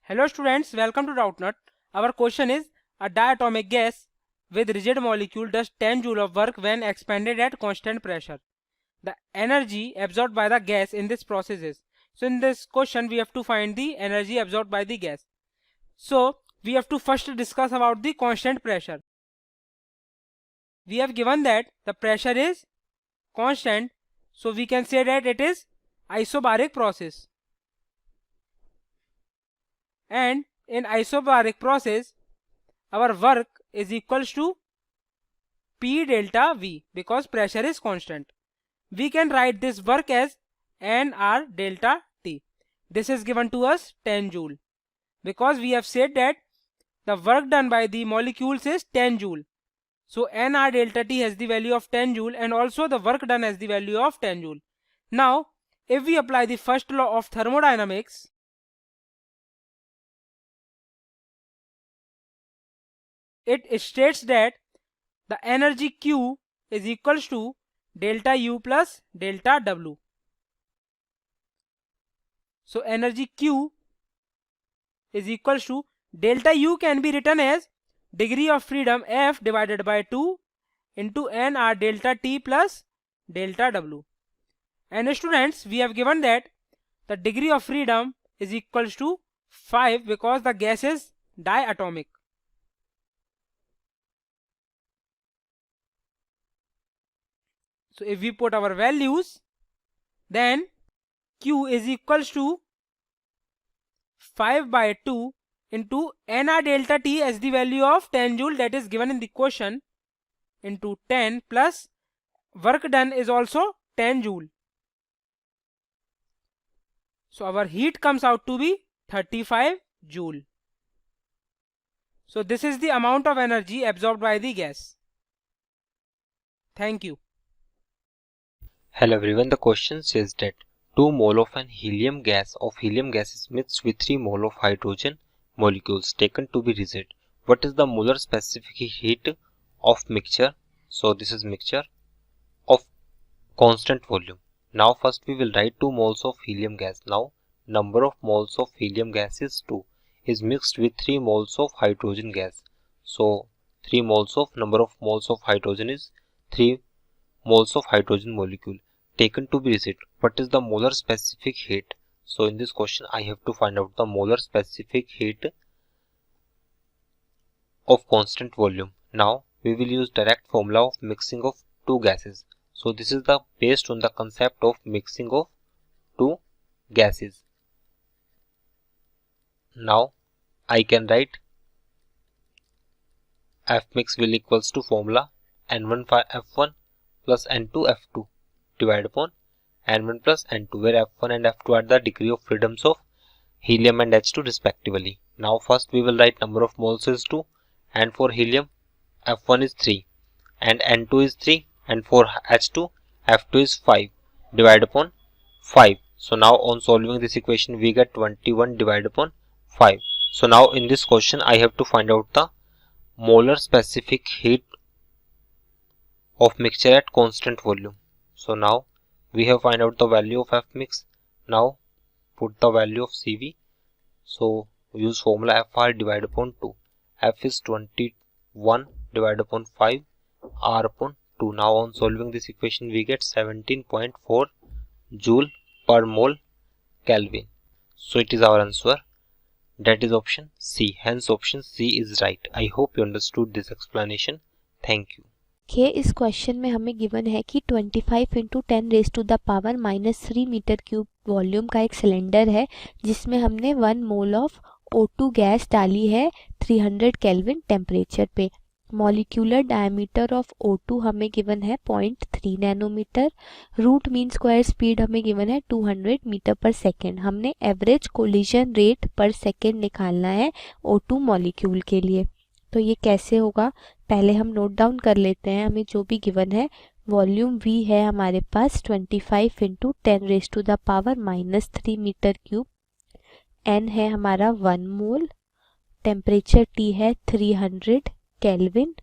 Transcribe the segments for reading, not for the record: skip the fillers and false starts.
Hello students, welcome to Doubtnut. Our question is, a diatomic gas with rigid molecule does 10 joule of work when expanded at constant pressure. The energy absorbed by the gas in this process is. So in this question we have to find the energy absorbed by the gas. So we have to first discuss about the constant pressure. We have given that the pressure is constant, so we can say that it is isobaric process. And in isobaric process our work is equals to P delta V because pressure is constant. We can write this work as nR delta T. This is given to us 10 joule because we have said that the work done by the molecules is 10 joule. So nR delta T has the value of 10 joule and also the work done has the value of 10 joule. Now if we apply the first law of thermodynamics, it states that the energy Q is equals to delta U plus delta W. So energy Q is equals to delta U can be written as degree of freedom F divided by 2 into nR delta T plus delta W. And students, we have given that the degree of freedom is equals to 5 because the gas is diatomic. So if we put our values, then Q is equals to 5 by 2 into nR delta T as the value of 10 joule that is given in the question into 10 plus work done is also 10 joule. So our heat comes out to be 35 joule. So this is the amount of energy absorbed by the gas. Thank you. Hello everyone, the question says that 2 mole of an helium gas is mixed with 3 mole of hydrogen molecules taken to be rigid. What is the molar specific heat of mixture? So this is mixture of constant volume. Now first we will write 2 moles of helium gas. Now number of moles of helium gas is 2 is mixed with 3 moles of hydrogen gas. So 3 moles of number of moles of hydrogen is 3 moles of hydrogen molecule taken to be rigid. What is the molar specific heat? So in this question I have to find out the molar specific heat of constant volume. Now we will use direct formula of mixing of two gases. So this is the based on the concept of mixing of two gases. Now I can write F mix will equals to formula N1 F1 plus N2 F2 divided upon N1 plus N2, where F1 and F2 are the degree of freedoms of helium and H2 respectively. Now first we will write number of moles is 2, and for helium F1 is 3 and N2 is 3, and for H2 F2 is 5 divided upon 5. So now on solving this equation we get 21 divided upon 5. So now in this question I have to find out the molar specific heat of mixture at constant volume. So now we have find out the value of F mix. Now put the value of CV. So use formula FR divided upon 2. F is 21 divided upon 5 R upon 2. Now on solving this equation we get 17.4 joule per mole Kelvin. So it is our answer. That is option C. Hence option C is right. I hope you understood this explanation. Thank you. इस question में हमें given है कि 25 into 10 raise to the power -3 metre cube volume का एक cylinder है जिसमें हमने 1 मोल ऑफ O2 गैस डाली है 300 केल्विन टेम्परेचर पे. मॉलिक्यूलर डायमीटर ऑफ O2 हमें गिवन है 0.3 nanometre. Root mean square speed हमें गिवन है 200 मीटर पर सेकेंड. हमने average collision rate per second निकालना है O2 मॉलिक्यूल के लिए. तो ये कैसे होगा, पहले हम नोट डाउन कर लेते हैं. हमें जो भी गिवन है वॉल्यूम V है हमारे पास 25 into 10 raise to the power -3 metre cube. N है हमारा 1 मोल. टेम्परेचर T है 300 केल्विन.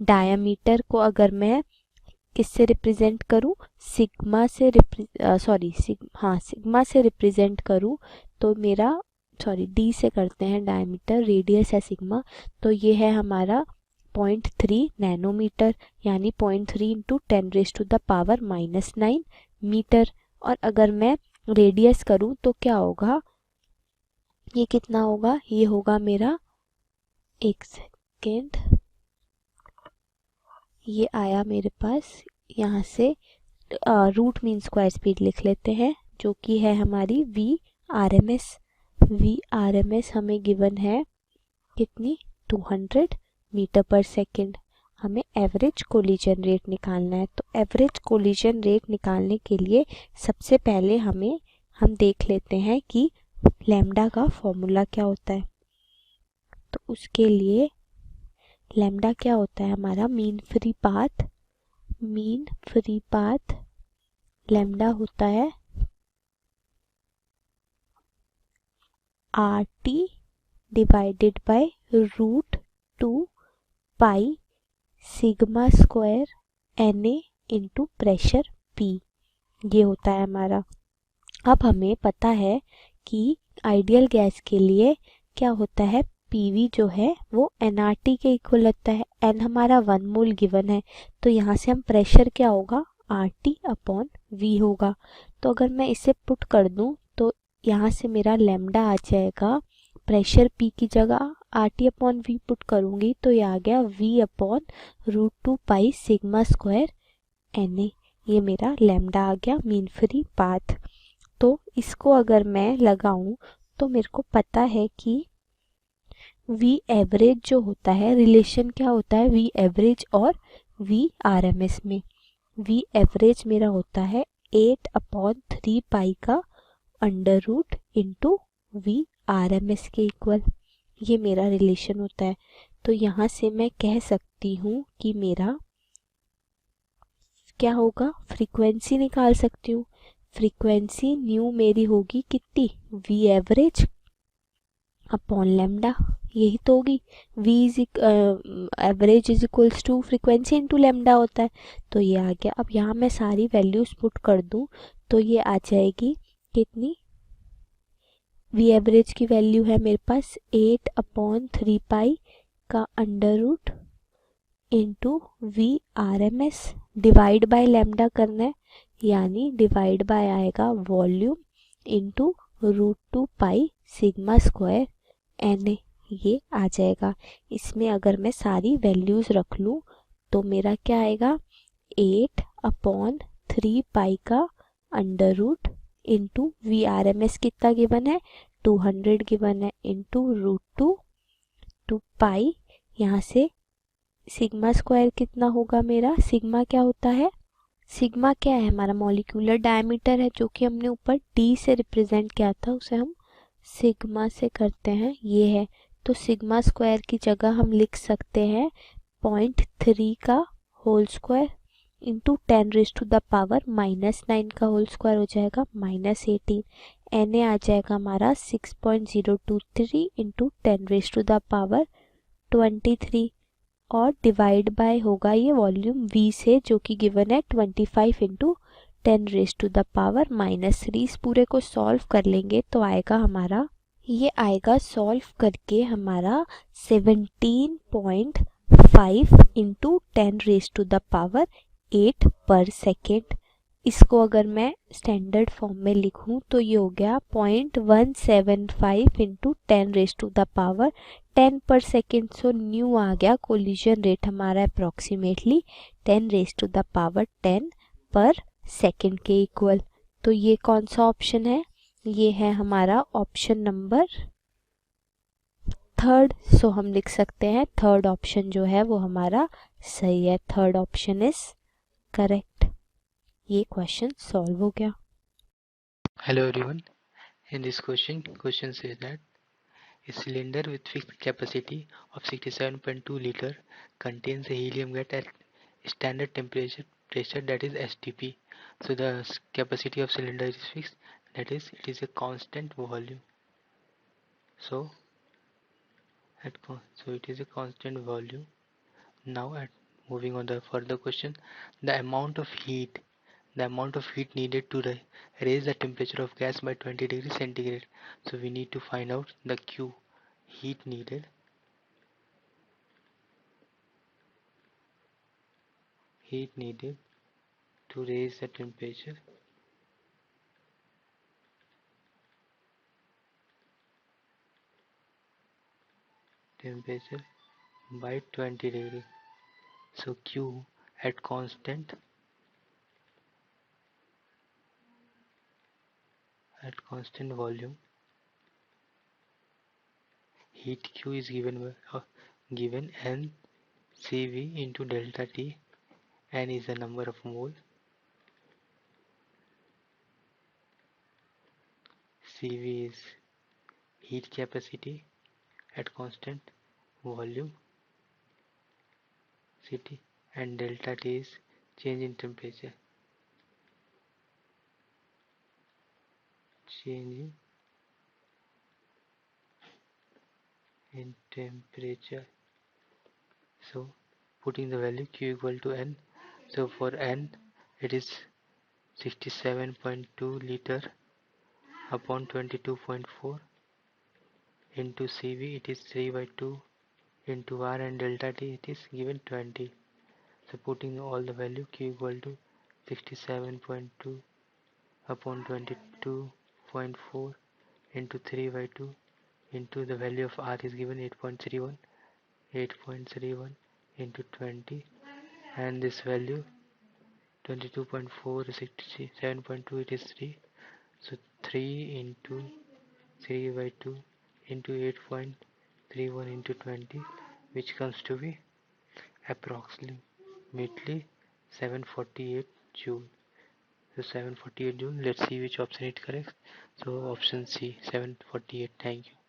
डायमीटर को अगर मैं किससे रिप्रेजेंट करूं, सिग्मा से रिप्रेजेंट करूं तो मेरा सॉरी डी से करते हैं डायमीटर, रेडियस है सिग्मा, तो ये है हमारा 0.3 नैनोमीटर, यानी 0.3 इंटू 10⁻⁻⁹ मीटर। और अगर मैं रेडियस करूं तो क्या होगा, ये कितना होगा, ये होगा मेरा, एक सेकेंड, ये आया मेरे पास यहाँ से रूट मीन स्क्वायर स्पीड लिख लेते हैं, जो कि है हमारी VRMS। VRMS हमें गिवन है कितनी, 200 मीटर पर सेकेंड। हमें एवरेज कोलिजन रेट निकालना है, तो एवरेज कोलिजन रेट निकालने के लिए सबसे पहले हम देख लेते हैं कि लैम्डा का फॉर्मूला क्या होता है। तो उसके लिए लैम्डा क्या होता है हमारा, मीन फ्री पाथ लैम्डा होता है RT divided by √2 pi sigma square Na into pressure P, ये होता है हमारा। अब हमें पता है कि आइडियल गैस के लिए क्या होता है, PV जो है वो nRT के इक्वल होता है। n हमारा 1 मोल गिवन है, तो यहाँ से हम प्रेशर क्या होगा, RT/V होगा। तो अगर मैं इसे पुट कर दूं तो यहाँ से मेरा लैम्डा आ जाएगा, प्रेशर P की जगह RT/V पुट करूंगी तो ये आ गया V/√2 पाई सिग्मा स्क्वायर Na, ये मेरा लैम्डा आ गया मीन फ्री पाथ। तो इसको अगर मैं लगाऊं तो मेरे को पता है कि V एवरेज जो होता है, रिलेशन क्या होता है V एवरेज और VRMS में। V एवरेज मेरा होता है 8/3 पाई का अंडर रूट इंटू VRMS के इक्वल, ये मेरा रिलेशन होता है। तो यहाँ से मैं कह सकती हूँ कि मेरा क्या होगा, फ्रीक्वेंसी निकाल सकती हूँ। फ्रीक्वेंसी न्यू मेरी होगी कितनी, V एवरेज अपॉन लैम्डा, यही तो होगी। V is average is equals to frequency into lambda होता है, तो ये आ गया। अब यहाँ मैं सारी वैल्यूज पुट कर दूँ तो ये आ जाएगी कितनी, V एवरेज की वैल्यू है मेरे पास 8/3 पाई का under root into VRMS, divide by lambda करना है, यानी डिवाइड बाय आएगा volume into √2 pi sigma square Na, ये आ जाएगा। इसमें अगर मैं सारी वैल्यूज रख लूँ तो मेरा क्या आएगा, 8/3 पाई का अंडर रूट इंटू VRMS कितना गिवन है, 200 गिवन है, इंटू √2 पाई, यहाँ से सिग्मा स्क्वायर कितना होगा मेरा, सिग्मा क्या होता है, सिग्मा क्या है हमारा, मॉलिक्यूलर डायमीटर है, जो कि हमने ऊपर D से रिप्रेजेंट किया था, उसे हम सिग्मा से करते हैं, ये है। तो सिग्मा स्क्वायर की जगह हम लिख सकते हैं 0.3 का होल स्क्वायर इंटू 10⁻⁻⁹ का होल स्क्वायर हो जाएगा -18। Na आ जाएगा हमारा 6.023 इंटू 10⁻23 और डिवाइड बाय होगा ये वॉल्यूम V से, जो कि गिवन है 25 इंटू 10⁻⁻3। इस पूरे को सॉल्व कर लेंगे तो आएगा हमारा, ये आएगा सॉल्व करके हमारा 17.5 इंटू 10⁻8 पर सेकेंड। इसको अगर मैं स्टैंडर्ड फॉर्म में लिखूं तो ये हो गया 0.175 इंटू 10⁻10 पर सेकेंड। सो न्यू आ गया कोलिजन रेट हमारा अप्रॉक्सीमेटली 10⁻10 पर सेकेंड के इक्वल। तो ये कौन सा ऑप्शन है, ये है हमारा ऑप्शन नंबर 3rd। सो हम लिख सकते हैं 3rd ऑप्शन जो है वो हमारा सही है, 3rd ऑप्शन इज करेक्ट। ये क्वेश्चन सॉल्व हो गया। Hello everyone. In this question says that a cylinder with fixed capacity of 67.2 liter contains a helium gas at standard temperature pressure, that is STP. So the capacity of cylinder is fixed, that is it is a constant volume. So it is a constant volume. Now moving on the further question, the amount of heat the amount of heat needed to raise the temperature of gas by 20 degrees centigrade. So we need to find out the Q, heat needed to raise the temperature by 20 degrees. So Q at constant volume, heat Q is given N CV into delta T. N is the number of mole, CV is heat capacity at constant volume city, and delta T is change in temperature. So putting the value Q equal to N. So for N it is 67.2 liter upon 22.4 into CV, it is 3 by 2 into R, and delta T it is given 20. So putting all the value Q equal to 67.2 upon 22.4 into 3 by 2 into the value of R is given 8.31 into 20, and this value 22.4 is 67.2, it is 3. So 3 into 3 by 2 into 8.31 into 20, which comes to be approximately 748 joule. So 748 joule. Let's see which option it corrects. So option C, 748. Thank you.